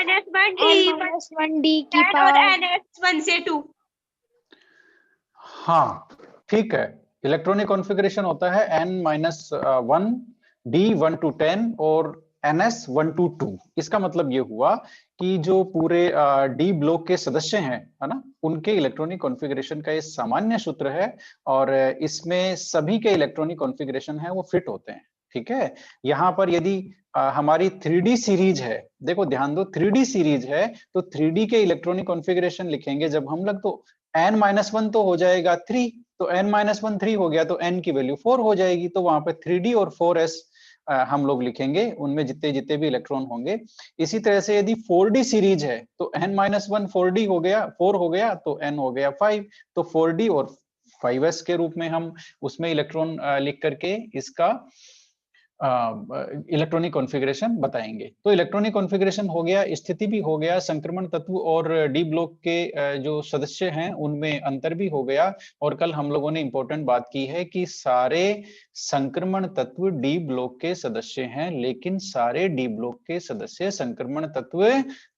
n-1d की और power n-1 से 2। हाँ ठीक है, इलेक्ट्रॉनिक कॉन्फ़िगरेशन होता है n-1 d1 to 10 और ns1 to 2। इसका मतलब ये हुआ कि जो पूरे डी ब्लॉक के सदस्य हैं, है ना, उनके इलेक्ट्रॉनिक कॉन्फ़िगरेशन का ये सामान्य सूत्र है और इसमें सभी के इलेक्ट्रॉनिक कॉन्फ़िगरेशन है वो फिट होते हैं। ठीक है, यहाँ पर यदि हमारी 3D सीरीज है, देखो ध्यान दो 3D सीरीज है तो 3D के इलेक्ट्रॉनिक कॉन्फ़िगरेशन लिखेंगे जब हम लोग तो n-1 तो हो जाएगा 3, तो n-1 3 हो गया तो n की वैल्यू 4 हो जाएगी, तो वहां पे 3d और 4s हम लोग लिखेंगे, उनमें जितने जितने भी इलेक्ट्रॉन होंगे। इसी तरह से यदि 4d सीरीज है तो n-1 4d हो गया, 4 हो गया तो n हो गया 5, तो 4d और 5s के रूप में हम उसमें इलेक्ट्रॉन लिख करके इसका इलेक्ट्रॉनिक कॉन्फ़िगरेशन बताएंगे। तो इलेक्ट्रॉनिक कॉन्फ़िगरेशन हो गया, स्थिति भी हो गया, संक्रमण तत्व और डी ब्लॉक के जो सदस्य हैं उनमें अंतर भी हो गया। और कल हम लोगों ने इंपॉर्टेंट बात की है कि सारे संक्रमण तत्व डी ब्लॉक के सदस्य हैं, लेकिन सारे डी ब्लॉक के सदस्य संक्रमण तत्व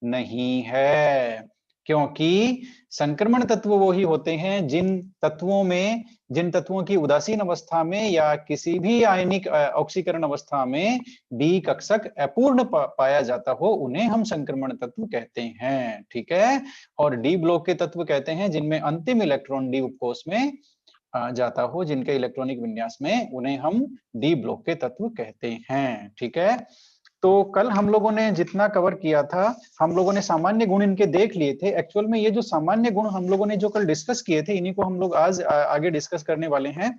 नहीं है, क्योंकि संक्रमण तत्व वो ही होते हैं जिन तत्वों की उदासीन अवस्था में या किसी भी आयनिक ऑक्सीकरण अवस्था में डी कक्षक अपूर्ण पाया जाता हो, उन्हें हम संक्रमण तत्व कहते हैं। ठीक है, और डी ब्लॉक के तत्व कहते हैं जिनमें अंतिम इलेक्ट्रॉन डी उपकोष में जाता हो, जिनके इलेक्ट्रॉनिक विन्यास में, उन्हें हम डी ब्लॉक के तत्व कहते हैं। ठीक है, तो कल हम लोगों ने जितना कवर किया था, हम लोगों ने सामान्य गुण इनके देख लिए थे। एक्चुअल में ये जो सामान्य गुण हम लोगों ने जो कल डिस्कस किए थे, इन्हीं को हम लोग आज आगे डिस्कस करने वाले हैं।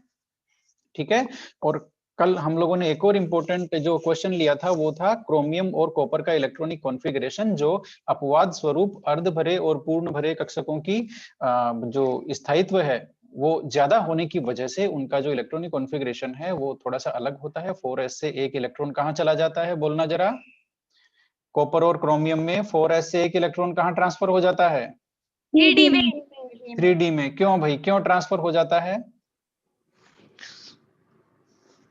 ठीक है, और कल हम लोगों ने एक और इम्पोर्टेंट जो क्वेश्चन लिया था वो था क्रोमियम और कॉपर का इलेक्ट्रॉनिक कॉन्फ़िगरेशन, जो अपवाद स्वरूप अर्ध भरे और पूर्ण भरे कक्षकों की जो स्थायित्व है वो ज्यादा होने की वजह से उनका जो इलेक्ट्रॉनिक कॉन्फ़िगरेशन है वो थोड़ा सा अलग होता है। 4s से एक इलेक्ट्रॉन कहाँ चला जाता है, बोलना जरा। कॉपर और क्रोमियम में 4s से एक इलेक्ट्रॉन कहाँ ट्रांसफर हो जाता है? 3D में। 3D में। क्यों भाई, क्यों ट्रांसफर हो जाता है?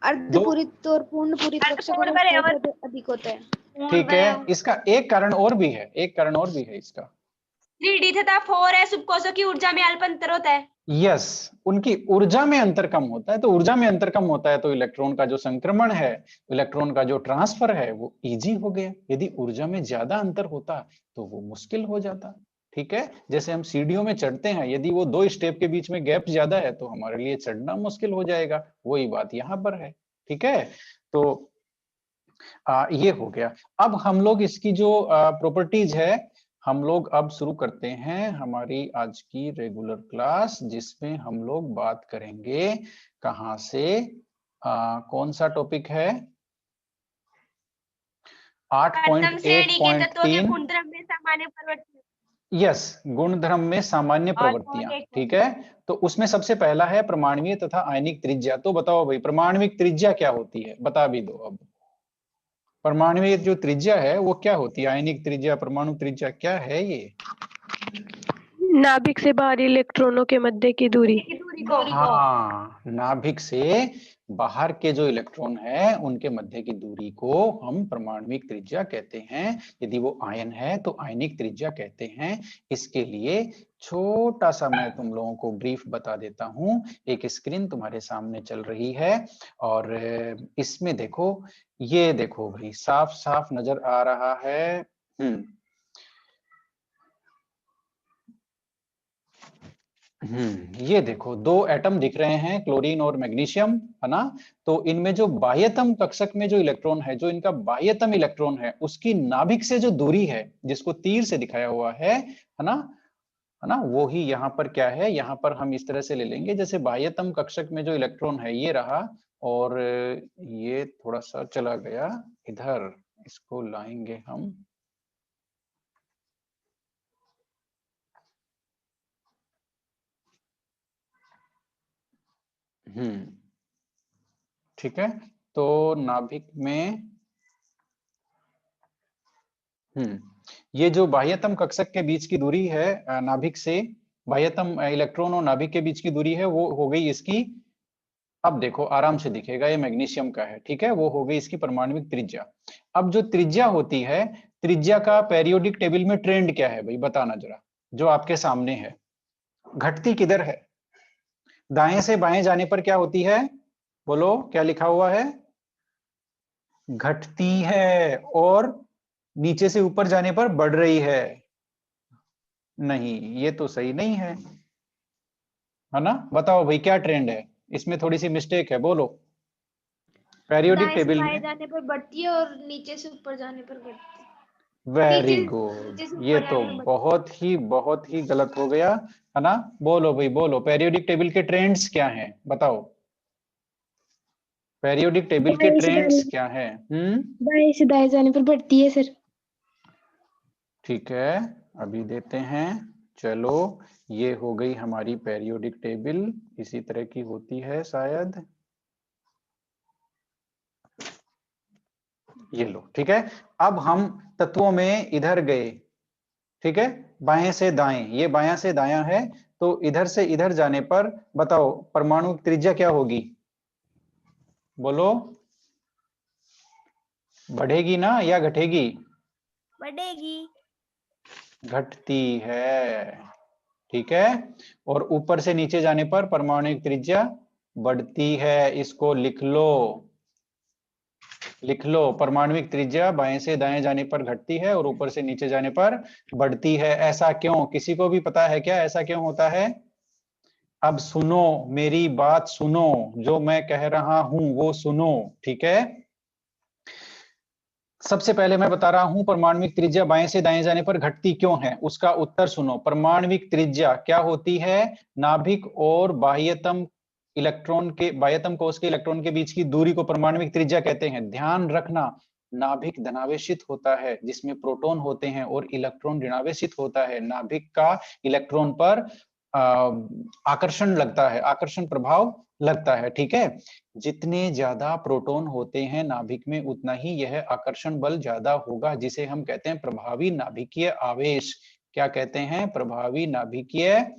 अर्धपूरित और पूर्ण पूरित कक्षकों का स्थायित्व अधिक होता है। ठीक है, इसका एक कारण और भी है, एक कारण और भी है इसका। 3D तथा 4s उपकोषों की ऊर्जा में अल्प अंतर होता है। यस, उनकी ऊर्जा में अंतर कम होता है, तो ऊर्जा में अंतर कम होता है तो इलेक्ट्रॉन का जो संक्रमण है, इलेक्ट्रॉन का जो ट्रांसफर है वो इजी हो गया। यदि ऊर्जा में ज्यादा अंतर होता तो वो मुश्किल हो जाता। ठीक है, जैसे हम सीढ़ियों में चढ़ते हैं, यदि वो दो स्टेप के बीच में गैप ज्यादा है तो हमारे लिए चढ़ना मुश्किल हो जाएगा, वही बात यहाँ पर है। ठीक है, तो ये हो गया। अब हम लोग इसकी जो प्रॉपर्टीज है, हम लोग अब शुरू करते हैं हमारी आज की रेगुलर क्लास, जिसमें हम लोग बात करेंगे कहां से, कौन सा टॉपिक है, 8.8.3 यस, गुणधर्म में सामान्य प्रवृत्तियां। ठीक है, तो उसमें सबसे पहला है परमाणुीय तथा आयनिक त्रिज्या। तो बताओ भाई, परमाणुिक त्रिज्या क्या होती है, बता भी दो। अब परमाणुीय जो त्रिज्या है वो क्या होती है, आयनिक त्रिज्या, परमाणु त्रिज्या क्या है ये? नाभिक से बाहरी इलेक्ट्रॉनों के मध्य की दूरी। हाँ, नाभिक से बाहर के जो इलेक्ट्रॉन है उनके मध्य की दूरी को हम परमाणुिक त्रिज्या कहते हैं। यदि वो आयन है तो आयनिक त्रिज्या कहते हैं। इसके लिए छोटा सा मैं तुम लोगों को ब्रीफ बता देता हूं। एक स्क्रीन तुम्हारे सामने चल रही है और इसमें देखो, ये देखो भाई, साफ साफ नजर आ रहा है। ये देखो दो एटम दिख रहे हैं, क्लोरीन और मैग्नीशियम, है ना। तो इनमें जो बाह्यतम कक्षक में जो इलेक्ट्रॉन है, जो इनका बाह्यतम इलेक्ट्रॉन है, उसकी नाभिक से जो दूरी है, जिसको तीर से दिखाया हुआ है ना, है ना, वो ही यहाँ पर क्या है, यहाँ पर हम इस तरह से ले लेंगे, जैसे बाह्यतम कक्षक में जो इलेक्ट्रॉन है ये रहा, और ये थोड़ा सा चला गया इधर, इसको लाएंगे हम। ठीक है, तो नाभिक में ये जो बाह्यतम कक्षक के बीच की दूरी है, नाभिक से बाह्यतम इलेक्ट्रॉन और नाभिक के बीच की दूरी है, वो हो गई इसकी, अब देखो आराम से दिखेगा, ये मैग्नीशियम का है। ठीक है, वो हो गई इसकी परमाणुिक त्रिज्या। अब जो त्रिज्या होती है, त्रिज्या का पेरियोडिक टेबल में ट्रेंड क्या है भाई, बताना जरा, जो आपके सामने है। घटती किधर है? दाएं से बाएं जाने पर क्या होती है? बोलो, क्या लिखा हुआ है? घटती है। और नीचे से ऊपर जाने पर बढ़ रही है। नहीं, ये तो सही नहीं है ना? बताओ भाई, क्या ट्रेंड है इसमें? थोड़ी सी मिस्टेक है, बोलो। पेरियोडिक दाएं से टेबल बाएं में जाने पर बढ़ती है और नीचे से ऊपर जाने पर घटती है। वेरी नीचे गुड, नीचे से ये ऊपर तो जाने पर बहुत ही गलत हो गया, है ना? बोलो भाई बोलो, पेरियोडिक टेबल के ट्रेंड्स क्या हैं, बताओ। पेरियोडिक टेबल के ट्रेंड्स क्या हैं? दाएं से दाएं जाने पर बढ़ती है सर। ठीक है, अभी देते हैं। चलो, ये हो गई हमारी पेरियोडिक टेबल, इसी तरह की होती है शायद। ये लो, ठीक है। अब हम तत्वों में इधर गए, ठीक है, बाएं से दाएं, ये बायां से दायां है, तो इधर से इधर जाने पर बताओ परमाणु की त्रिज्या क्या होगी? बोलो, बढ़ेगी ना या घटेगी? बढ़ेगी। घटती है, ठीक है। और ऊपर से नीचे जाने पर परमाणु त्रिज्या बढ़ती है। इसको लिख लो, लिख लो। परमाणुिक त्रिज्या बाएं से दाएं जाने पर घटती है और ऊपर से नीचे जाने पर बढ़ती है। ऐसा क्यों? किसी को भी पता है क्या ऐसा क्यों होता है? अब सुनो, मेरी बात सुनो, जो मैं कह रहा हूं वो सुनो, ठीक है। सबसे पहले मैं बता रहा हूं परमाणुिक त्रिज्या बाएं से दाएं जाने पर घटती क्यों है, उसका उत्तर सुनो। परमाणुिक त्रिज्या क्या होती है? नाभिक और बाह्यतम इलेक्ट्रॉन के, बाह्यतम कोश के इलेक्ट्रॉन के बीच की दूरी को परमाणुिक त्रिज्या कहते हैं। ध्यान रखना, नाभिक धनावेशित होता है जिसमें प्रोटॉन होते हैं और इलेक्ट्रॉन ऋणावेशित होता है। नाभिक का इलेक्ट्रॉन पर आकर्षण लगता है, आकर्षण प्रभाव लगता है, ठीक है। जितने ज्यादा प्रोटॉन होते हैं नाभिक में उतना ही यह आकर्षण बल ज्यादा होगा, जिसे हम कहते हैं प्रभावी नाभिकीय आवेश। क्या कहते हैं? प्रभावी नाभिकीय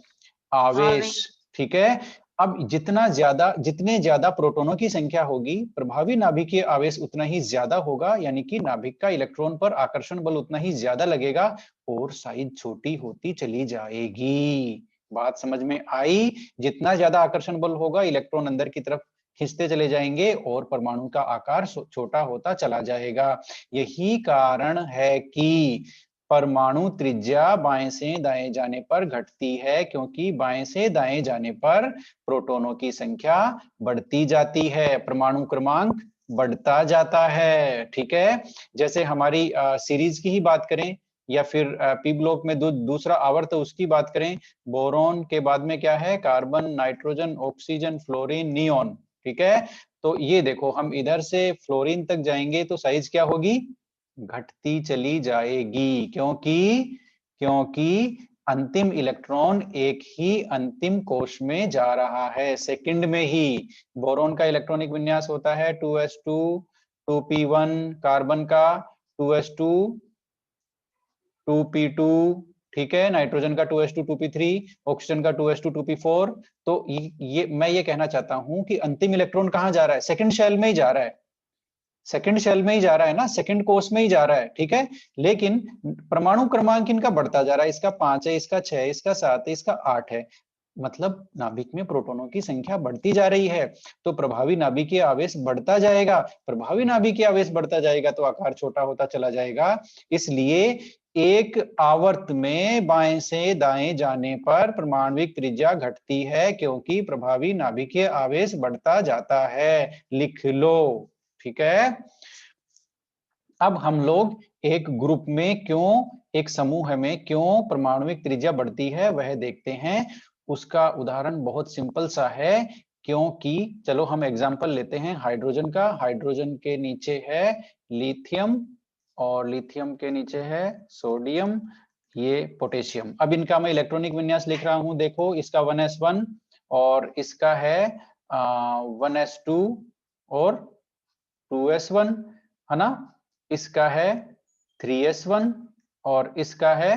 आवेश, ठीक है। अब जितने ज्यादा प्रोटॉनों की संख्या होगी, प्रभावी नाभिकीय आवेश उतना ही ज्यादा होगा, यानी कि नाभिक का इलेक्ट्रॉन पर आकर्षण बल उतना ही ज्यादा लगेगा और साइज छोटी होती चली जाएगी। बात समझ में आई? जितना ज्यादा आकर्षण बल होगा, इलेक्ट्रॉन अंदर की तरफ खिंचते चले जाएंगे और परमाणु का आकार छोटा होता चला जाएगा। यही कारण है कि परमाणु त्रिज्या बाएं से दाएं जाने पर घटती है, क्योंकि बाएं से दाएं जाने पर प्रोटॉनों की संख्या बढ़ती जाती है, परमाणु क्रमांक बढ़ता जाता है, ठीक है। जैसे हमारी सीरीज की ही बात करें या फिर पी ब्लॉक में दूसरा आवर्त उसकी बात करें, बोरॉन के बाद में क्या है? Carbon, nitrogen, oxygen, fluorine, neon, ठीक है। तो ये देखो, हम इधर से फ्लोरीन तक जाएंगे तो साइज क्या होगी? घटती चली जाएगी, क्योंकि अंतिम इलेक्ट्रॉन एक ही अंतिम कोश में जा रहा है, सेकंड में ही। बोरॉन का इलेक्ट्रॉनिक विन्यास होता है 2s2 2p1, कार्बन का 2s2 2p2, ठीक है, नाइट्रोजन का 2s2 2p3, ऑक्सीजन का 2s2 2p4। तो ये मैं ये कहना चाहता हूं कि अंतिम इलेक्ट्रॉन कहां जा रहा है? सेकंड शेल में ही जा रहा है, सेकंड शेल में ही जा रहा है ना, सेकंड कोश में ही जा रहा है, ठीक है। लेकिन परमाणु क्रमांक इनका बढ़ता जा रहा है, इसका 5 है, इसका 6 है, इसका 7 है, इसका 8 है, मतलब नाभिक में प्रोटॉनों की संख्या बढ़ती जा रही है। तो प्रभावी नाभिकीय आवेश बढ़ता जाएगा, प्रभावी नाभिकीय आवेश बढ़ता जाएगा तो आकार छोटा होता चला जाएगा। इसलिए एक आवर्त में बाएं से दाएं जाने पर परमाणुिक त्रिज्या घटती है, क्योंकि प्रभावी नाभिकीय आवेश बढ़ता जाता है। लिख लो, ठीक है। अब हम लोग एक ग्रुप में क्यों, एक समूह में क्यों परमाणुिक त्रिज्या बढ़ती है वह देखते हैं। उसका उदाहरण बहुत सिंपल सा है, क्योंकि चलो हम एग्जांपल लेते हैं हाइड्रोजन का। हाइड्रोजन के नीचे है लिथियम और लिथियम के नीचे है सोडियम, ये पोटेशियम। अब इनका मैं इलेक्ट्रॉनिक विन्यास लिख रहा हूं, देखो इसका 1s1 और इसका है 1s2 और 2s1, है ना। इसका है 3s1 और इसका है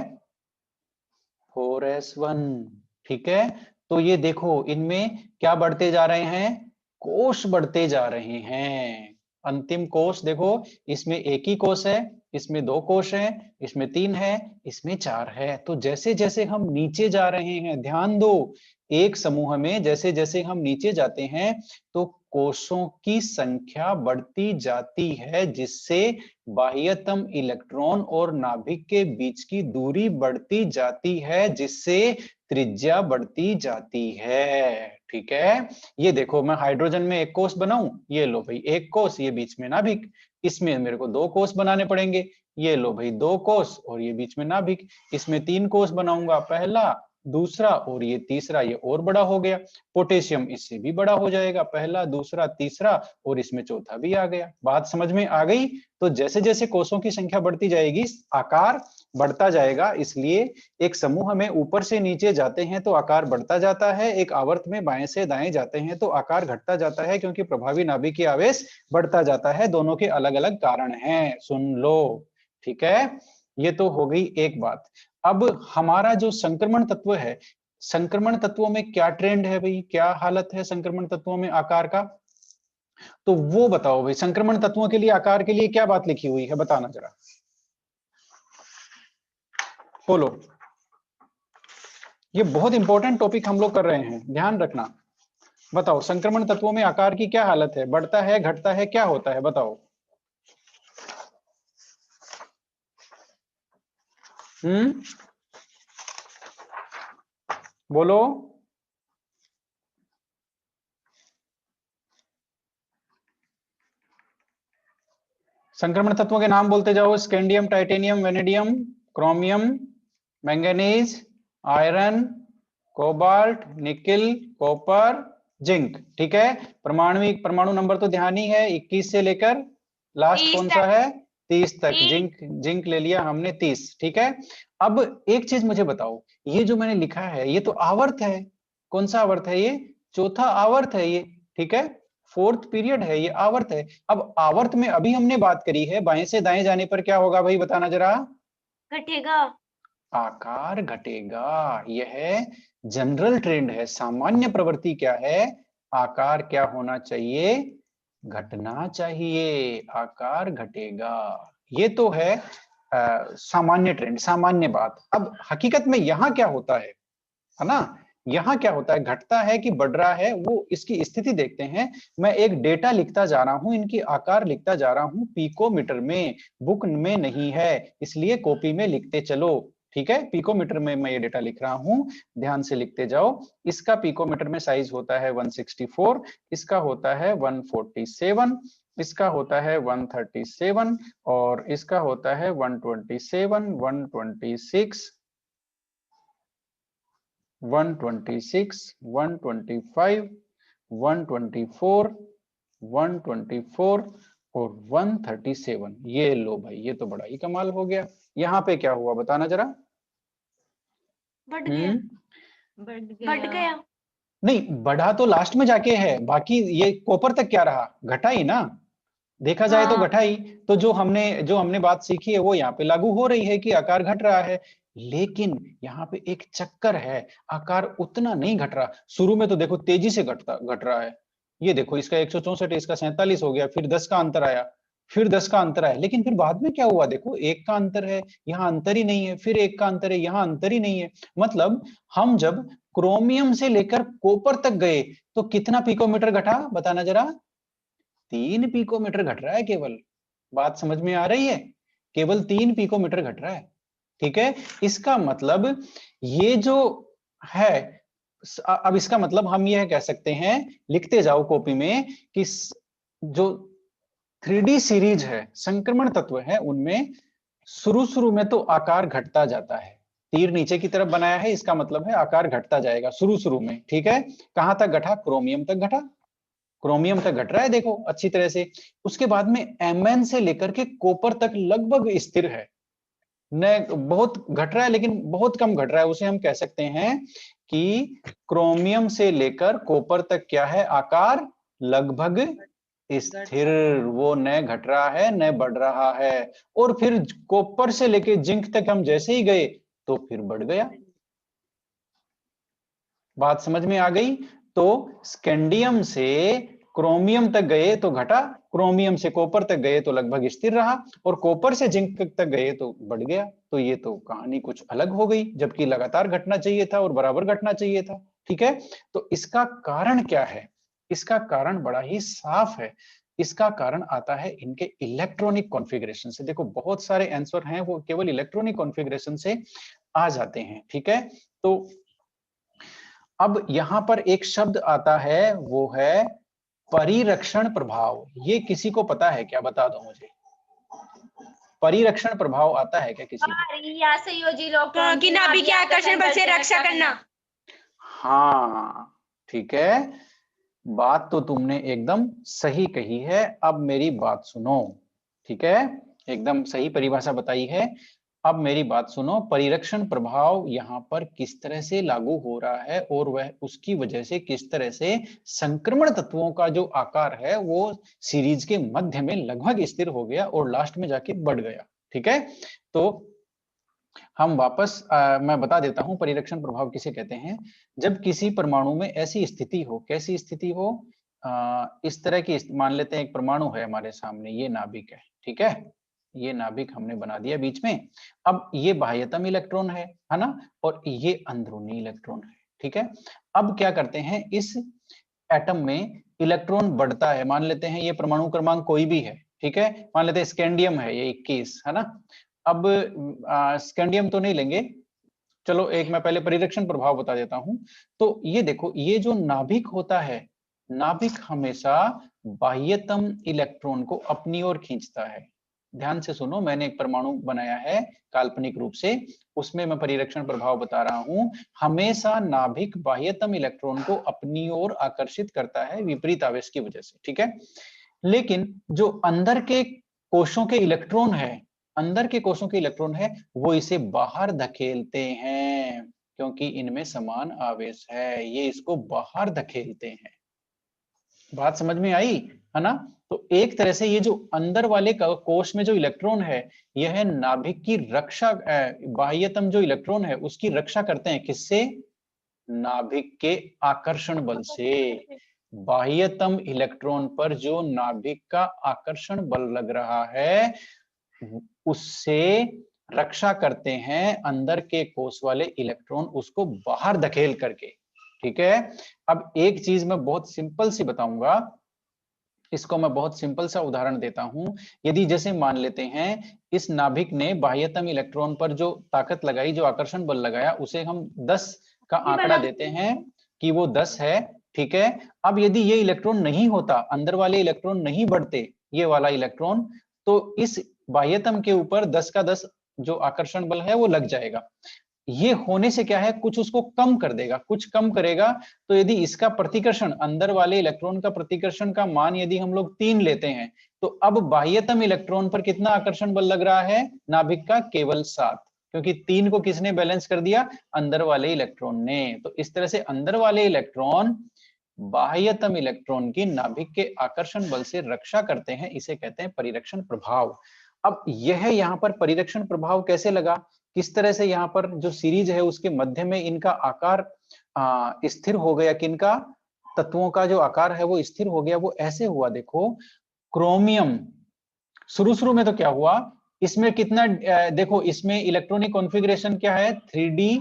4s1, ठीक है। तो ये देखो, इनमें क्या बढ़ते जा रहे हैं? कोष बढ़ते जा रहे हैं। अंतिम कोष देखो, इसमें एक ही कोष है, इसमें 2 कोश हैं, इसमें 3 है, इसमें 4 है। तो जैसे जैसे हम नीचे जा रहे हैं, ध्यान दो, एक समूह में जैसे जैसे हम नीचे जाते हैं तो कोषों की संख्या बढ़ती जाती है, जिससे बाह्यतम इलेक्ट्रॉन और नाभिक के बीच की दूरी बढ़ती जाती है, जिससे त्रिज्या बढ़ती जाती है। ठीक है, ये देखो, मैं हाइड्रोजन में एक कोष बनाऊं, ये लो भाई एक कोष, ये बीच में नाभिक, इसमें मेरे को 2 कोष बनाने पड़ेंगे, ये लो भाई 2 कोष और ये बीच में नाभिक, इसमें 3 कोष बनाऊंगा, पहला, दूसरा और ये तीसरा, ये और बड़ा हो गया। पोटेशियम इससे भी बड़ा हो जाएगा, पहला, दूसरा, तीसरा और इसमें चौथा भी आ गया। बात समझ में आ गई? तो जैसे जैसे कोषों की संख्या बढ़ती जाएगी, आकार बढ़ता जाएगा। इसलिए एक समूह में ऊपर से नीचे जाते हैं तो आकार बढ़ता जाता है, एक आवर्त में बाएं से दाएं जाते हैं तो आकार घटता जाता है, क्योंकि प्रभावी नाभिकीय आवेश बढ़ता जाता है। दोनों के अलग अलग कारण हैं, सुन लो। ठीक है, ये तो हो गई एक बात। अब हमारा जो संक्रमण तत्व है, संक्रमण तत्वों में क्या ट्रेंड है भाई, क्या हालत है संक्रमण तत्वों में आकार का, तो वो बताओ भाई। संक्रमण तत्वों के लिए आकार के लिए क्या बात लिखी हुई है, बताना जरा, बोलो। ये बहुत इंपॉर्टेंट टॉपिक हम लोग कर रहे हैं, ध्यान रखना। बताओ, संक्रमण तत्वों में आकार की क्या हालत है, बढ़ता है, घटता है, क्या होता है, बताओ। बोलो। संक्रमण तत्वों के नाम बोलते जाओ। Scandium, titanium, vanadium, chromium, manganese, iron, cobalt, nickel, copper, zinc. ठीक है, परमाणु नंबर तो ध्यान ही है, 21 से लेकर लास्ट कौन सा है, 30 तक। जिंक ले लिया हमने 30। ठीक है, अब एक चीज मुझे बताओ, ये जो मैंने लिखा है ये तो आवर्त है। कौन सा आवर्त है ये, चौथा आवर्त है ये। ठीक है, 4th पीरियड है, ये आवर्त है। अब आवर्त में अभी हमने बात करी है, बाएं से दाएं जाने पर क्या होगा भाई, बताना जरा। घटेगा, आकार घटेगा। यह जनरल ट्रेंड है, सामान्य प्रवृत्ति क्या है, आकार क्या होना चाहिए, घटना चाहिए, आकार घटेगा। ये तो है सामान्य ट्रेंड, सामान्य बात। अब हकीकत में यहां क्या होता है ना, यहाँ क्या होता है, घटता है कि बढ़ रहा है, वो इसकी स्थिति देखते हैं। मैं एक डेटा लिखता जा रहा हूं, इनकी आकार लिखता जा रहा हूं पिकोमीटर में, बुक में नहीं है, इसलिए कॉपी में लिखते चलो। ठीक है, पिकोमीटर में मैं ये डेटा लिख रहा हूं, ध्यान से लिखते जाओ। इसका पिकोमीटर में साइज होता है 164, इसका होता है 147, इसका होता है 137 और इसका होता है 127, 126, 126, 125, 124, 124 और 137। ये लो भाई, ये तो बड़ा ही कमाल हो गया। यहाँ पे क्या हुआ, बताना जरा। बढ़ गया, बढ़ गया। नहीं, बढ़ा तो लास्ट में जाके है, बाकी ये कॉपर तक क्या रहा, घटा ही ना। देखा जाए तो घटा ही। तो जो हमने बात सीखी है वो यहाँ पे लागू हो रही है कि आकार घट रहा है। लेकिन यहाँ पे एक चक्कर है, आकार उतना नहीं घट रहा। शुरू में तो देखो तेजी से घट रहा है। ये देखो, इसका 164, इसका 47 हो गया, फिर 10 का अंतर आया, फिर 10 का अंतर आया। लेकिन फिर बाद में क्या हुआ, देखो 1 का अंतर है, यहाँ अंतर ही नहीं है, फिर 1 का अंतर है, यहाँ अंतर ही नहीं है। मतलब हम जब क्रोमियम से लेकर कॉपर तक गए तो कितना पिकोमीटर घटा, बताना जरा। 3 पिकोमीटर घट रहा है केवल। बात समझ में आ रही है, केवल 3 पिकोमीटर घट रहा है। ठीक है, इसका मतलब ये जो है, अब इसका मतलब हम यह कह सकते हैं, लिखते जाओ कॉपी में, कि जो 3D सीरीज है, संक्रमण तत्व है, उनमें शुरू में तो आकार घटता जाता है। तीर नीचे की तरफ बनाया है, इसका मतलब है आकार घटता जाएगा शुरू में। ठीक है, कहां तक घटा, क्रोमियम तक घटा, क्रोमियम तक घट रहा है देखो अच्छी तरह से। उसके बाद में Mn से लेकर के कॉपर तक लगभग स्थिर है, न बहुत घट रहा है लेकिन बहुत कम घट रहा है। उसे हम कह सकते हैं कि क्रोमियम से लेकर कॉपर तक क्या है, आकार लगभग स्थिर, वो न घट रहा है न बढ़ रहा है। और फिर कॉपर से लेकर जिंक तक हम जैसे ही गए तो फिर बढ़ गया। बात समझ में आ गई। तो स्कैंडियम से क्रोमियम तक गए तो घटा, क्रोमियम से कॉपर तक गए तो लगभग स्थिर रहा, और कॉपर से जिंक तक गए तो बढ़ गया। तो ये तो कहानी कुछ अलग हो गई, जबकि लगातार घटना चाहिए था और बराबर घटना चाहिए था। ठीक है, तो इसका कारण क्या है? इसका कारण बड़ा ही साफ है। इसका कारण आता है इनके इलेक्ट्रॉनिक कॉन्फ़िगरेशन से। देखो बहुत सारे आंसर हैं वो केवल इलेक्ट्रॉनिक कॉन्फ़िगरेशन से आ जाते हैं। ठीक है, तो अब यहां पर एक शब्द आता है, वो है परिरक्षण प्रभाव। ये किसी को पता है क्या? बता दो मुझे, परिरक्षण प्रभाव आता है क्या किसी को? या संयोजी इलेक्ट्रॉन की नाभिक के आकर्षण बल से रक्षा करना। हाँ ठीक है, बात तो तुमने एकदम सही कही है। अब मेरी बात सुनो। ठीक है, एकदम सही परिभाषा बताई है। अब मेरी बात सुनो, परिरक्षण प्रभाव यहाँ पर किस तरह से लागू हो रहा है और वह उसकी वजह से किस तरह से संक्रमण तत्वों का जो आकार है वो सीरीज के मध्य में लगभग स्थिर हो गया और लास्ट में जाके बढ़ गया। ठीक है, तो हम वापस मैं बता देता हूं परिरक्षण प्रभाव किसे कहते हैं। जब किसी परमाणु में ऐसी स्थिति हो, कैसी स्थिति हो, इस तरह की, मान लेते हैं एक परमाणु है हमारे सामने, ये नाभिक है। ठीक है, ये नाभिक हमने बना दिया बीच में। अब ये बाह्यतम इलेक्ट्रॉन है ना, और ये अंदरूनी इलेक्ट्रॉन है। ठीक है, अब क्या करते हैं, इस एटम में इलेक्ट्रॉन बढ़ता है। मान लेते हैं ये परमाणु क्रमांक कोई भी है। ठीक है, मान लेते हैं स्कैंडियम है ये 21, है ना। अब स्कैंडियम तो नहीं लेंगे, चलो एक मैं पहले परिरक्षण प्रभाव बता देता हूं। तो ये देखो, ये जो नाभिक होता है, नाभिक हमेशा बाह्यतम इलेक्ट्रॉन को अपनी ओर खींचता है। ध्यान से सुनो, मैंने एक परमाणु बनाया है काल्पनिक रूप से, उसमें मैं परिरक्षण प्रभाव बता रहा हूं। हमेशा नाभिक बाह्यतम इलेक्ट्रॉन को अपनी ओर आकर्षित करता है विपरीत आवेश की वजह से। ठीक है, लेकिन जो अंदर के कोशों के इलेक्ट्रॉन है, अंदर के कोशों के इलेक्ट्रॉन है, वो इसे बाहर धकेलते हैं, क्योंकि इनमें समान आवेश है, ये इसको बाहर धकेलते हैं। बात समझ में आई है ना। तो एक तरह से ये जो अंदर वाले कोश में जो इलेक्ट्रॉन है, यह नाभिक की रक्षा, बाह्यतम जो इलेक्ट्रॉन है उसकी रक्षा करते हैं। किससे? नाभिक के आकर्षण बल से। बाह्यतम इलेक्ट्रॉन पर जो नाभिक का आकर्षण बल लग रहा है उससे रक्षा करते हैं अंदर के कोश वाले इलेक्ट्रॉन, उसको बाहर धकेल करके। ठीक है, अब एक चीज मैं बहुत सिंपल सी बताऊंगा, इसको मैं बहुत सिंपल सा उदाहरण देता हूं। यदि जैसे मान लेते हैं इस नाभिक ने बाह्यतम इलेक्ट्रॉन पर जो ताकत लगाई, जो आकर्षण बल लगाया, उसे हम 10 का आंकड़ा देते हैं कि वो 10 है। ठीक है, अब यदि ये इलेक्ट्रॉन नहीं होता, अंदर वाले इलेक्ट्रॉन नहीं बढ़ते, ये वाला इलेक्ट्रॉन, तो इस बाह्यतम के ऊपर 10 का 10 जो आकर्षण बल है वो लग जाएगा। ये होने से क्या है, कुछ उसको कम कर देगा, कुछ कम करेगा। तो यदि इसका प्रतिकर्षण, अंदर वाले इलेक्ट्रॉन का प्रतिकर्षण का मान यदि हम लोग 3 लेते हैं, तो अब बाह्यतम इलेक्ट्रॉन पर कितना आकर्षण बल लग रहा है नाभिक का? केवल 7, क्योंकि 3 को किसने बैलेंस कर दिया? अंदर वाले इलेक्ट्रॉन ने। तो इस तरह से अंदर वाले इलेक्ट्रॉन बाह्यतम इलेक्ट्रॉन की नाभिक के आकर्षण बल से रक्षा करते हैं, इसे कहते हैं परिरक्षण प्रभाव। अब यह यहाँ पर परिरक्षण प्रभाव कैसे लगा, किस तरह से यहाँ पर जो सीरीज है उसके मध्य में इनका आकार स्थिर हो गया, किनका? तत्वों का जो आकार है वो स्थिर हो गया। वो ऐसे हुआ, देखो क्रोमियम शुरू में तो क्या हुआ, इसमें कितना, देखो इसमें इलेक्ट्रॉनिक कॉन्फ़िगरेशन क्या है? 3d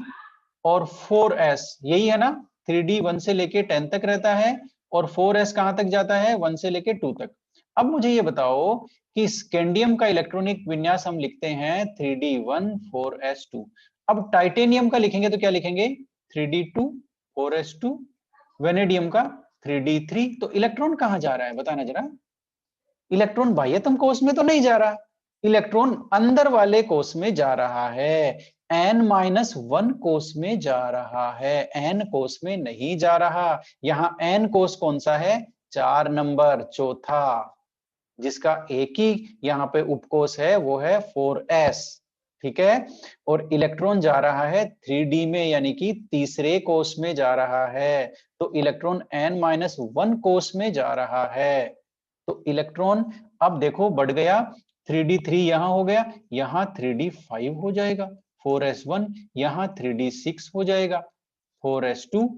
और 4s, यही है ना। 3d 1 से लेके 10 तक रहता है और 4s कहां तक जाता है? 1 से लेके 2 तक। अब मुझे ये बताओ कि स्कैंडियम का इलेक्ट्रॉनिक विन्यास हम लिखते हैं 3d1 4s2। अब टाइटेनियम का लिखेंगे तो क्या लिखेंगे? 3d2 4s2। वेनेडियम का 3d3। तो इलेक्ट्रॉन कहां जा रहा है बताना जरा? इलेक्ट्रॉन बाह्यतम कोश में तो नहीं जा रहा, इलेक्ट्रॉन अंदर वाले कोश में जा रहा है, n-1 कोश में जा रहा है, n कोश में नहीं जा रहा। यहाँ n कोश कौन सा है? 4 नंबर, चौथा, जिसका एक ही यहाँ पे उपकोश है, वो है 4s। ठीक है, और इलेक्ट्रॉन जा रहा है 3d में, यानी कि तीसरे कोश में जा रहा है। तो इलेक्ट्रॉन n-1 कोश में जा रहा है। तो इलेक्ट्रॉन अब देखो बढ़ गया, 3d3 यहां हो गया, यहां 3d5 हो जाएगा, 4s1 यहां 3d6 हो जाएगा, 4s2।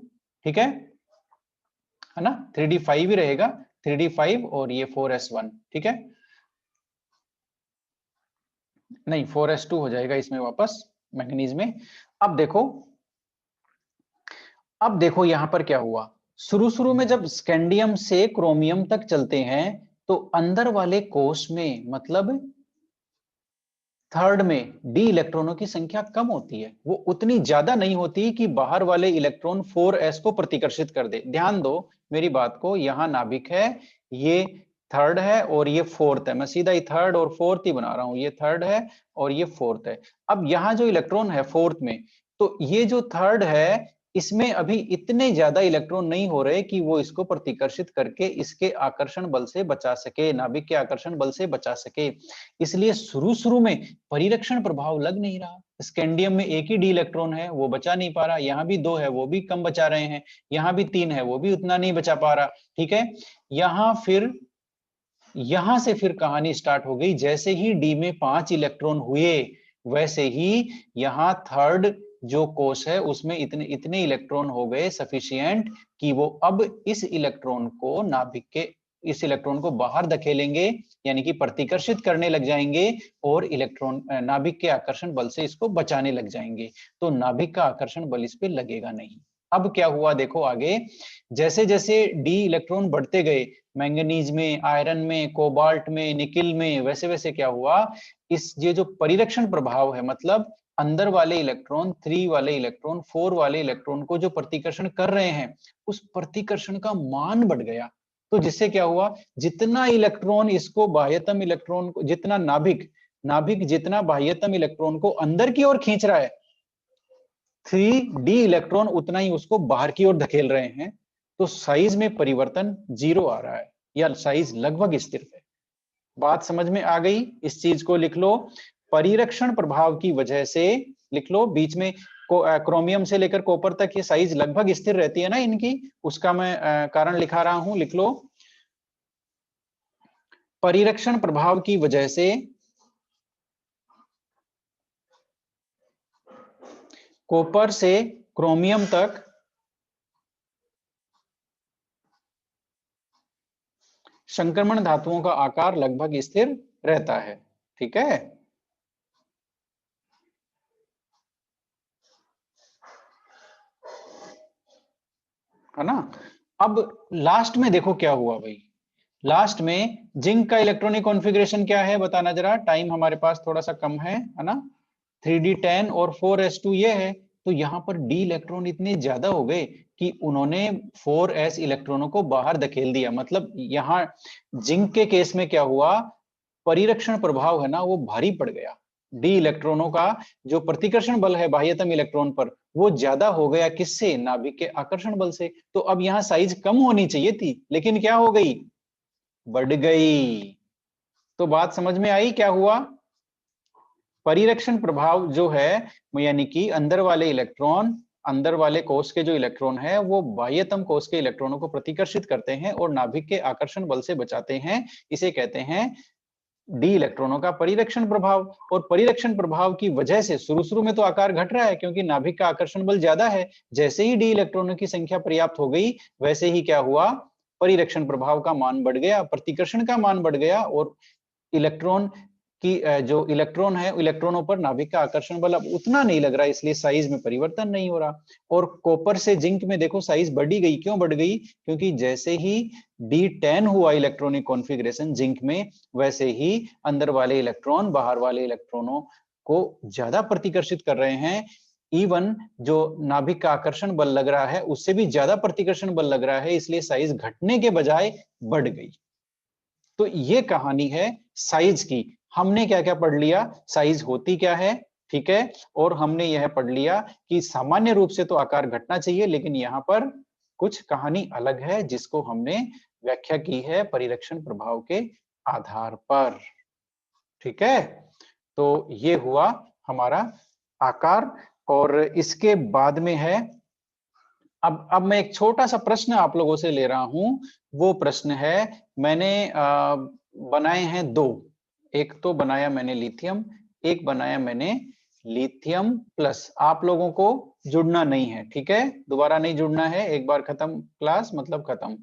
ठीक है ना, 3d5 ही रहेगा, 3d5 और ये 4s1, ठीक है, नहीं 4s2 हो जाएगा इसमें वापस मैंगनीज में। अब देखो यहां पर क्या हुआ, शुरू में जब स्कैंडियम से क्रोमियम तक चलते हैं तो अंदर वाले कोष में मतलब थर्ड में डी इलेक्ट्रॉनों की संख्या कम होती है, वो उतनी ज्यादा नहीं होती कि बाहर वाले इलेक्ट्रॉन 4s को प्रतिकर्षित कर दे। ध्यान दो मेरी बात को, यहां नाभिक है, ये थर्ड है और ये फोर्थ है, मैं सीधा ही थर्ड और फोर्थ ही बना रहा हूं, ये थर्ड है और ये फोर्थ है। अब यहां जो इलेक्ट्रॉन है फोर्थ में, तो ये जो थर्ड है इसमें अभी इतने ज्यादा इलेक्ट्रॉन नहीं हो रहे कि वो इसको प्रतिकर्षित करके इसके आकर्षण बल से बचा सके, नाभिक के आकर्षण बल से बचा सके, इसलिए शुरू में परिरक्षण प्रभाव लग नहीं रहा। स्कैंडियम में एक ही डी इलेक्ट्रॉन है, वो बचा नहीं पा रहा, यहाँ भी 2 है वो भी कम बचा रहे हैं, यहाँ भी 3 है वो भी उतना नहीं बचा पा रहा, ठीक है। यहां से फिर कहानी स्टार्ट हो गई, जैसे ही डी में 5 इलेक्ट्रॉन हुए वैसे ही यहाँ थर्ड जो कोष है उसमें इतने इलेक्ट्रॉन हो गए सफिशिएंट कि वो अब इस इलेक्ट्रॉन को बाहर धकेलेंगे, यानी कि प्रतिकर्षित करने लग जाएंगे और इलेक्ट्रॉन नाभिक के आकर्षण बल से इसको बचाने लग जाएंगे, तो नाभिक का आकर्षण बल इस पे लगेगा नहीं। अब क्या हुआ देखो आगे, जैसे जैसे डी इलेक्ट्रॉन बढ़ते गए मैंगनीज में, आयरन में, कोबाल्ट में, निकिल में, वैसे वैसे क्या हुआ, ये जो परिरक्षण प्रभाव है, मतलब अंदर वाले इलेक्ट्रॉन, 3 वाले इलेक्ट्रॉन, 4 वाले इलेक्ट्रॉन को जो प्रतिकर्षण कर रहे हैं उस प्रतिकर्षण का मान बढ़ गया। तो जिससे क्या हुआ, जितना इलेक्ट्रॉन इसको बाह्यतम इलेक्ट्रॉन को, जितना नाभिक जितना बाह्यतम इलेक्ट्रॉन को अंदर की ओर खींच रहा है, 3d इलेक्ट्रॉन उतना ही उसको बाहर की ओर धकेल रहे हैं, तो साइज में परिवर्तन 0 आ रहा है या साइज लगभग स्थिर है। बात समझ में आ गई, इस चीज को लिख लो, परिरक्षण प्रभाव की वजह से, लिख लो बीच में क्रोमियम से लेकर कॉपर तक ये साइज लगभग स्थिर रहती है ना इनकी, उसका मैं कारण लिखा रहा हूं, लिख लो, परिरक्षण प्रभाव की वजह से कॉपर से क्रोमियम तक संक्रमण धातुओं का आकार लगभग स्थिर रहता है, ठीक है। है ना। अब लास्ट में देखो क्या हुआ भाई, लास्ट में जिंक का इलेक्ट्रॉनिक कॉन्फ़िगरेशन क्या है बताना जरा, टाइम हमारे पास थोड़ा सा कम है ना, 3d10 और 4s2 ये है, तो यहाँ पर डी इलेक्ट्रॉन इतने ज्यादा हो गए कि उन्होंने 4s इलेक्ट्रॉनों को बाहर धकेल दिया। मतलब यहाँ जिंक के केस में क्या हुआ, परिरक्षण प्रभाव है ना वो भारी पड़ गया, डी इलेक्ट्रॉनों का जो प्रतिकर्षण बल है बाह्यतम इलेक्ट्रॉन पर वो ज्यादा हो गया, किससे, नाभिक के आकर्षण बल से। तो अब यहाँ साइज कम होनी चाहिए थी लेकिन क्या हो गई, बढ़ गई। तो बात समझ में आई क्या हुआ, परिरक्षण प्रभाव जो है यानी कि अंदर वाले इलेक्ट्रॉन, अंदर वाले कोष के जो इलेक्ट्रॉन है वो बाह्यतम कोष के इलेक्ट्रॉनों को प्रतिकर्षित करते हैं और नाभिक के आकर्षण बल से बचाते हैं, इसे कहते हैं डी इलेक्ट्रॉनों का परिरक्षण प्रभाव। और परिरक्षण प्रभाव की वजह से शुरू में तो आकार घट रहा है क्योंकि नाभिक का आकर्षण बल ज्यादा है, जैसे ही डी इलेक्ट्रॉनों की संख्या पर्याप्त हो गई वैसे ही क्या हुआ, परिरक्षण प्रभाव का मान बढ़ गया, प्रतिकर्षण का मान बढ़ गया और इलेक्ट्रॉन की जो इलेक्ट्रॉन है, इलेक्ट्रॉनों पर नाभिक का आकर्षण बल अब उतना नहीं लग रहा, इसलिए साइज में परिवर्तन नहीं हो रहा। और कॉपर से जिंक में देखो साइज बढ़ी गई, क्यों बढ़ गई, क्योंकि जैसे ही D10 हुआ इलेक्ट्रॉनिक कॉन्फ़िगरेशन जिंक में, वैसे ही अंदर वाले इलेक्ट्रॉन बाहर वाले इलेक्ट्रॉनों को ज्यादा प्रतिकर्षित कर रहे हैं, इवन जो नाभिक का आकर्षण बल लग रहा है उससे भी ज्यादा प्रतिकर्षण बल लग रहा है, इसलिए साइज घटने के बजाय बढ़ गई। तो ये कहानी है साइज की। हमने क्या क्या पढ़ लिया, साइज होती क्या है, ठीक है, और हमने यह पढ़ लिया कि सामान्य रूप से तो आकार घटना चाहिए लेकिन यहाँ पर कुछ कहानी अलग है जिसको हमने व्याख्या की है परिरक्षण प्रभाव के आधार पर, ठीक है। तो ये हुआ हमारा आकार। और इसके बाद में है, अब मैं एक छोटा सा प्रश्न आप लोगों से ले रहा हूं, वो प्रश्न है, मैंने बनाए हैं 2, एक तो बनाया मैंने लिथियम, एक बनाया मैंने लिथियम प्लस। आप लोगों को जुड़ना नहीं है, ठीक है, दोबारा नहीं जुड़ना है, एक बार खत्म क्लास मतलब खत्म।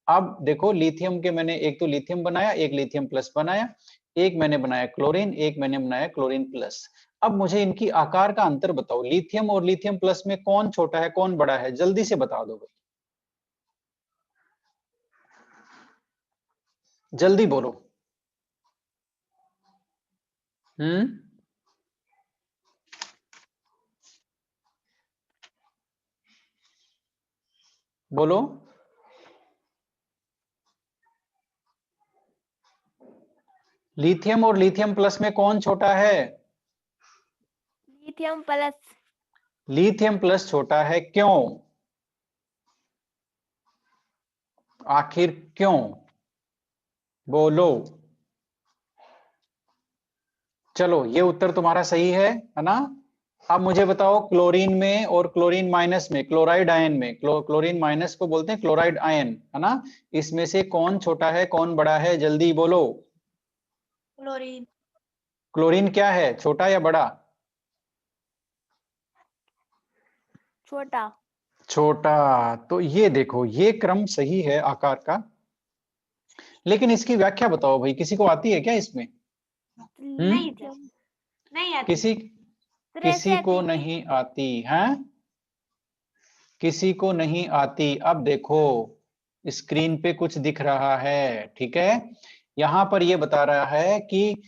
अब देखो लिथियम के मैंने एक तो लिथियम बनाया, एक लिथियम प्लस बनाया, एक मैंने बनाया क्लोरीन, एक मैंने बनाया क्लोरीन प्लस। अब मुझे इनकी आकार का अंतर बताओ, लिथियम और लिथियम प्लस में कौन छोटा है कौन बड़ा है, जल्दी से बता दो भाई, जल्दी बोलो। बोलो। लिथियम और लिथियम प्लस में कौन छोटा है? Lithium plus. लिथियम प्लस छोटा है, क्यों? आखिर क्यों? बोलो। चलो ये उत्तर तुम्हारा सही है ना? अब मुझे बताओ क्लोरीन में और क्लोरीन माइनस में, क्लोराइड आयन में, क्लोरीन माइनस को बोलते हैं क्लोराइड आयन, है ना? इसमें से कौन छोटा है कौन बड़ा है, जल्दी बोलो। क्लोरीन। क्लोरीन क्या है, छोटा या बड़ा? छोटा। छोटा। तो ये देखो ये क्रम सही है आकार का, लेकिन इसकी व्याख्या बताओ भाई, किसी को आती है क्या इसमें? नहीं नहीं आती। किसी किसी को नहीं आती है? किसी को नहीं आती। अब देखो स्क्रीन पे कुछ दिख रहा है, ठीक है? यहां पर ये बता रहा है कि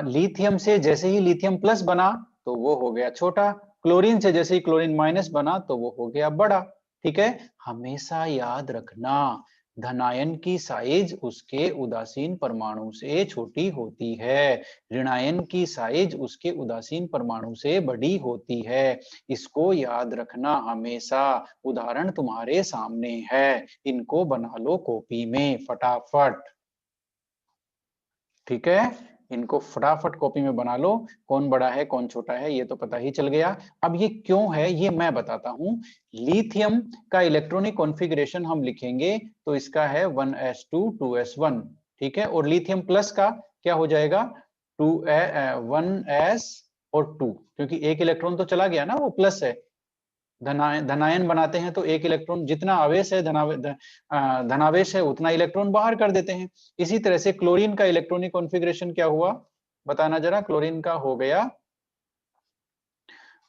लिथियम से जैसे ही लिथियम प्लस बना तो वो हो गया छोटा, क्लोरीन से जैसे ही क्लोरीन माइनस बना तो वो हो गया बड़ा, ठीक है? हमेशा याद रखना धनायन की साइज उसके उदासीन परमाणु से छोटी होती है, ऋणायन की साइज उसके उदासीन परमाणु से बड़ी होती है। इसको याद रखना हमेशा। उदाहरण तुम्हारे सामने है, इनको बना लो कॉपी में फटाफट, ठीक है? इनको फटाफट कॉपी में बना लो, कौन बड़ा है कौन छोटा है ये तो पता ही चल गया। अब ये क्यों है ये मैं बताता हूं। लिथियम का इलेक्ट्रॉनिक कॉन्फ़िगरेशन हम लिखेंगे तो इसका है 1s2 2s1, ठीक है? और लिथियम प्लस का क्या हो जाएगा, 1s और 2, क्योंकि एक इलेक्ट्रॉन तो चला गया ना, वो प्लस है। धनायन बनाते हैं तो एक इलेक्ट्रॉन जितना आवेश है धनावेश है उतना इलेक्ट्रॉन बाहर कर देते हैं। इसी तरह से क्लोरीन का इलेक्ट्रॉनिक कॉन्फ़िगरेशन क्या हुआ बताना जरा। क्लोरीन का हो गया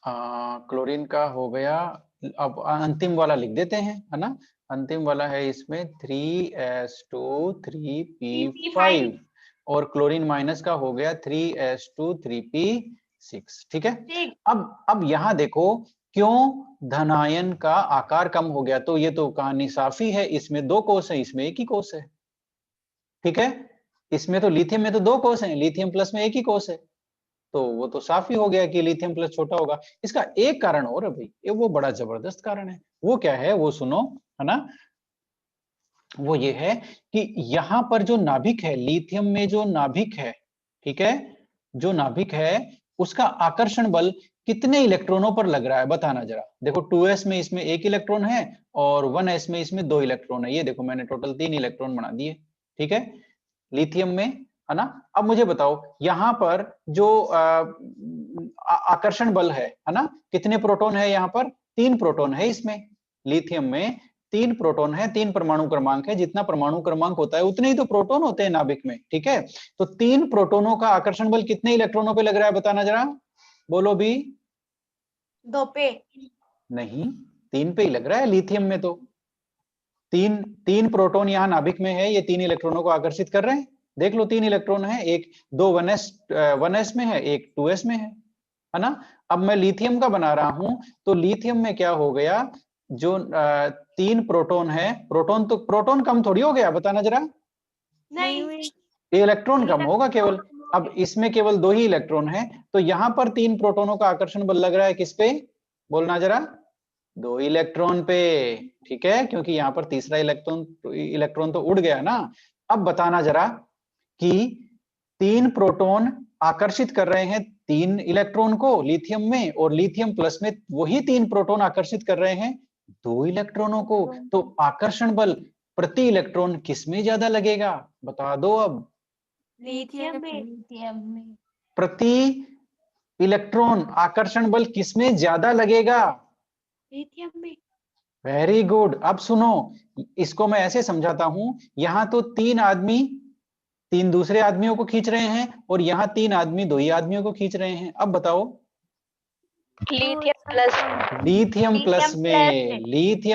क्लोरीन का हो गया, अब अंतिम वाला लिख देते हैं, है ना? अंतिम वाला है इसमें 3s2 3p5 और क्लोरीन माइनस का हो गया 3s2 3p6, ठीक है? अब यहां देखो क्यों धनायन का आकार कम हो गया, तो ये तो कहानी साफी है, इसमें दो कोष है इसमें एक ही कोष है, ठीक है? इसमें तो लिथियम में तो दो कोष हैं, लिथियम प्लस में एक ही कोष है, तो वो तो साफ ही हो गया कि लिथियम प्लस छोटा होगा। इसका एक कारण और है भाई, ये वो बड़ा जबरदस्त कारण है, वो क्या है वो सुनो, है ना? वो ये है कि यहां पर जो नाभिक है, लिथियम में जो नाभिक है, ठीक है, जो नाभिक है उसका आकर्षण बल कितने इलेक्ट्रॉनों पर लग रहा है बताना जरा। देखो 2s में इसमें एक इलेक्ट्रॉन है और 1s में इसमें दो इलेक्ट्रॉन है, ये देखो मैंने टोटल 3 इलेक्ट्रॉन बना दिए, ठीक है, लिथियम में, है ना? अब मुझे बताओ यहां पर जो आकर्षण बल है ना, कितने प्रोटॉन है यहाँ पर? 3 प्रोटॉन है इसमें, लिथियम में 3 प्रोटॉन है, 3 परमाणु क्रमांक है, जितना परमाणु क्रमांक होता है उतने ही तो प्रोटॉन होते हैं नाभिक में, ठीक है? तो 3 प्रोटॉनों का आकर्षण बल कितने इलेक्ट्रॉनों पे लग रहा है बताना जरा, बोलो भी। 2 पे नहीं, 3 पे ही लग रहा है लिथियम में, तो तीन प्रोटॉन यहाँ नाभिक में है, ये 3 इलेक्ट्रॉनों को आकर्षित कर रहे हैं, देख लो 3 इलेक्ट्रॉन है, एक दो 1s में है, एक 2s में है ना? अब मैं लिथियम का बना रहा हूं तो लिथियम में क्या हो गया, जो 3 प्रोटॉन है, प्रोटॉन कम थोड़ी हो गया बताना जरा, नहीं, इलेक्ट्रॉन कम होगा केवल। अब इसमें केवल 2 ही इलेक्ट्रॉन है, तो यहां पर 3 प्रोटॉनों का आकर्षण बल लग रहा है किस पे, बोलना जरा, 2 इलेक्ट्रॉन पे, ठीक है, क्योंकि यहां पर तीसरा इलेक्ट्रॉन तो उड़ गया ना। अब बताना जरा कि 3 प्रोटॉन आकर्षित कर रहे हैं 3 इलेक्ट्रॉन को लिथियम में, और लिथियम प्लस में वही 3 प्रोटॉन आकर्षित कर रहे हैं 2 इलेक्ट्रॉनों को, तो आकर्षण बल प्रति इलेक्ट्रॉन किसमें ज्यादा लगेगा बता दो अब। लिथियम में। प्रति इलेक्ट्रॉन आकर्षण बल किसमें ज्यादा लगेगा? लिथियम में। Very good. अब सुनो, इसको मैं ऐसे समझाता हूं, यहां तो 3 आदमी 3 दूसरे आदमियों को खींच रहे हैं और यहाँ 3 आदमी 2 ही आदमियों को खींच रहे हैं। अब बताओ, लिथियम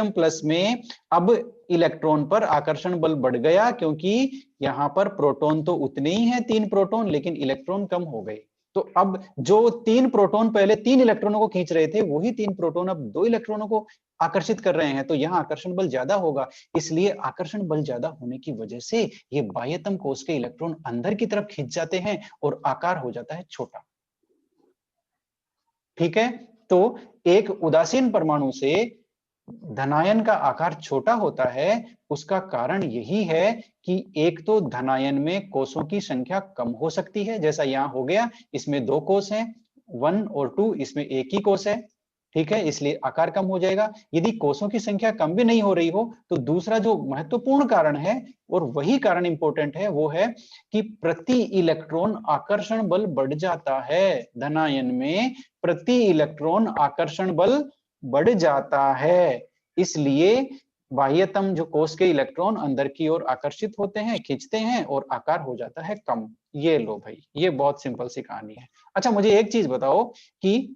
प्लस में अब इलेक्ट्रॉन पर आकर्षण बल बढ़ गया, क्योंकि यहाँ पर प्रोटॉन तो उतने ही हैं 3 प्रोटॉन, लेकिन इलेक्ट्रॉन कम हो गए। तो अब जो 3 प्रोटॉन पहले 3 इलेक्ट्रॉनों को खींच रहे थे, वही 3 प्रोटॉन अब 2 इलेक्ट्रॉनों को आकर्षित कर रहे हैं, तो यहाँ आकर्षण बल ज्यादा होगा। इसलिए आकर्षण बल ज्यादा होने की वजह से ये बाह्यतम कोश के इलेक्ट्रॉन अंदर की तरफ खिंच जाते हैं और आकार हो जाता है छोटा। ठीक है, तो एक उदासीन परमाणु से धनायन का आकार छोटा होता है, उसका कारण यही है कि एक तो धनायन में कोषों की संख्या कम हो सकती है, जैसा यहां हो गया, इसमें 2 कोष हैं 1 और 2, इसमें एक ही कोष है। ठीक है, इसलिए आकार कम हो जाएगा। यदि कोषों की संख्या कम भी नहीं हो रही हो, तो दूसरा जो महत्वपूर्ण कारण है, और वही कारण इंपॉर्टेंट है, वो है कि प्रति इलेक्ट्रॉन आकर्षण बल बढ़ जाता है। धनायन में प्रति इलेक्ट्रॉन आकर्षण बल बढ़ जाता है, इसलिए बाह्यतम जो कोष के इलेक्ट्रॉन अंदर की ओर आकर्षित होते हैं, खींचते हैं, और आकार हो जाता है कम। ये लो भाई, ये बहुत सिंपल सी कहानी है। अच्छा, मुझे एक चीज बताओ कि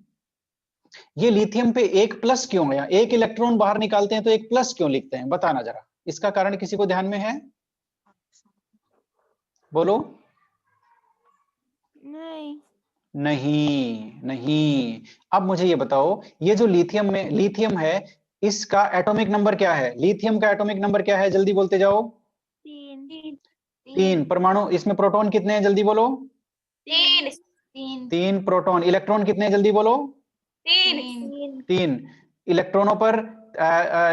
ये लिथियम पे 1+ क्यों गया? एक इलेक्ट्रॉन बाहर निकालते हैं तो 1+ क्यों लिखते हैं? बताना जरा, इसका कारण किसी को ध्यान में है? बोलो। नहीं। अब मुझे ये बताओ, ये जो लिथियम है, इसका एटॉमिक नंबर क्या है? लिथियम का एटॉमिक नंबर क्या है? जल्दी बोलते जाओ। 3 परमाणु। इसमें प्रोटॉन कितने हैं? जल्दी बोलो। 3 प्रोटॉन। इलेक्ट्रॉन कितने हैं? जल्दी बोलो। 3 इलेक्ट्रॉनों पर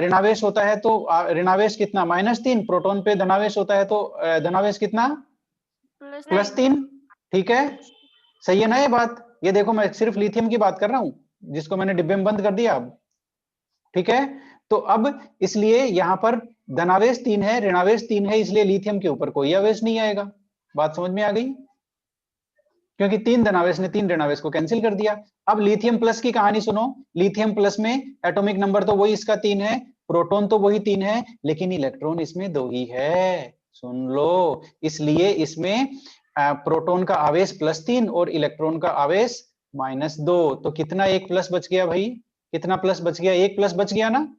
ऋणावेश होता है, तो ऋणावेश कितना? -3। प्रोटॉन पे धनावेश होता है, तो धनावेश कितना? +3। ठीक है, सही है ना ये बात? ये देखो, मैं सिर्फ लिथियम की बात कर रहा हूं, जिसको मैंने डिब्बे में बंद कर दिया अब। ठीक है, तो अब इसलिए यहां पर धनावेश 3 है, ऋणावेश 3 है, इसलिए लिथियम के ऊपर कोई आवेश नहीं आएगा। बात समझ में आ गई? क्योंकि 3 धनावेश ने 3 ऋणावेश को कैंसिल कर दिया। अब लिथियम प्लस की कहानी सुनो। लिथियम प्लस में एटॉमिक नंबर तो वही इसका 3 है, प्रोटॉन तो वही 3 है, लेकिन इलेक्ट्रॉन इसमें 2 ही है। सुन लो, इसलिए इसमें प्रोटॉन का आवेश +3 और इलेक्ट्रॉन का आवेश -2। तो कितना 1+ बच गया भाई? कितना प्लस बच गया? 1+ बच गया ना?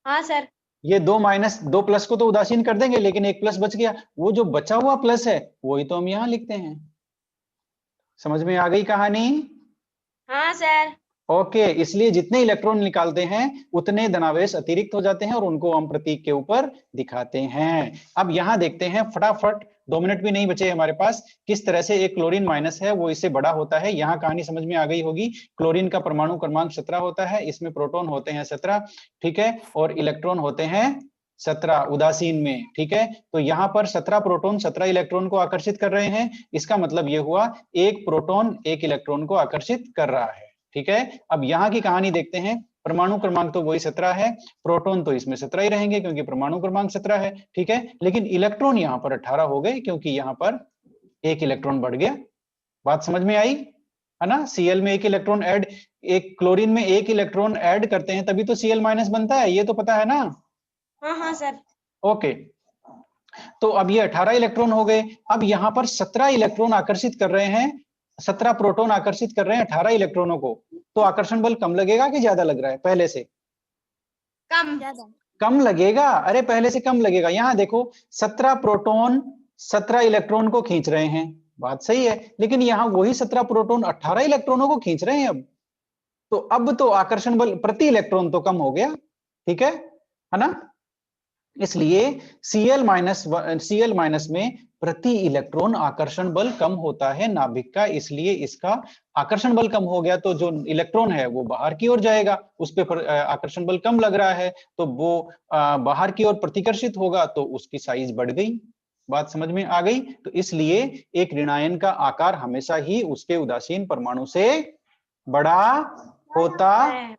हाँ सर। ये 2 प्लस को तो उदासीन कर देंगे, लेकिन 1+ बच गया। वो जो बचा हुआ प्लस है, वही तो हम यहां लिखते हैं। समझ में आ गई कहानी? हाँ सर। ओके, इसलिए जितने इलेक्ट्रॉन निकालते हैं, उतने धनावेश अतिरिक्त हो जाते हैं, और उनको हम प्रतीक के ऊपर दिखाते हैं। अब यहां देखते हैं फटाफट, 2 मिनट भी नहीं बचे हमारे पास, किस तरह से एक क्लोरीन माइनस है वो इससे बड़ा होता है। यहाँ कहानी समझ में आ गई होगी। क्लोरीन का परमाणु क्रमांक 17 होता है, इसमें प्रोटॉन होते हैं 17, ठीक है, और इलेक्ट्रॉन होते हैं 17 उदासीन में। ठीक है, तो यहाँ पर 17 प्रोटॉन 17 इलेक्ट्रॉन को आकर्षित कर रहे हैं। इसका मतलब यह हुआ, एक प्रोटॉन एक इलेक्ट्रॉन को आकर्षित कर रहा है। ठीक है, अब यहाँ की कहानी देखते हैं। परमाणु क्रमांक तो वही 17 है, प्रोटॉन तो इसमें 17 ही रहेंगे, क्योंकि परमाणु क्रमांक 17 है। ठीक है, लेकिन इलेक्ट्रॉन यहाँ पर 18 हो गए, क्योंकि यहाँ पर एक इलेक्ट्रॉन बढ़ गया। बात समझ में आई है ना? Cl में एक इलेक्ट्रॉन ऐड, एक क्लोरीन में एक इलेक्ट्रॉन ऐड करते हैं, तभी तो Cl- बनता है, ये तो पता है ना? हाँ सर। ओके, तो अब ये 18 इलेक्ट्रॉन हो गए। अब यहाँ पर 17 इलेक्ट्रॉन आकर्षित कर रहे हैं, 17 प्रोटॉन आकर्षित कर रहे हैं 18 इलेक्ट्रॉनों को, तो आकर्षण बल कम लगेगा कि ज्यादा लग रहा है? पहले से कम लगेगा। अरे पहले से कम लगेगा। यहां देखो, 17 प्रोटॉन 17 इलेक्ट्रॉन को खींच रहे हैं, बात सही है, लेकिन यहां वही 17 प्रोटॉन 18 इलेक्ट्रॉनों को खींच रहे हैं। अब तो आकर्षण बल प्रति इलेक्ट्रॉन तो कम हो गया। ठीक है ना? इसलिए Cl- में प्रति इलेक्ट्रॉन आकर्षण बल कम होता है नाभिक का, इसलिए इसका आकर्षण बल कम हो गया, तो जो इलेक्ट्रॉन है वो बाहर की ओर जाएगा, उस पर आकर्षण बल कम लग रहा है, तो वो बाहर की ओर प्रतिकर्षित होगा, तो उसकी साइज बढ़ गई। बात समझ में आ गई? तो इसलिए एक ऋणायन का आकार हमेशा ही उसके उदासीन परमाणु से बड़ा होता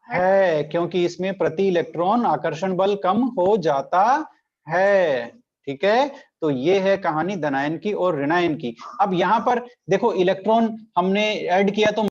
है, क्योंकि इसमें प्रति इलेक्ट्रॉन आकर्षण बल कम हो जाता है। ठीक है, तो ये है कहानी धनायन की और ऋणायन की। अब यहां पर देखो, इलेक्ट्रॉन हमने ऐड किया तो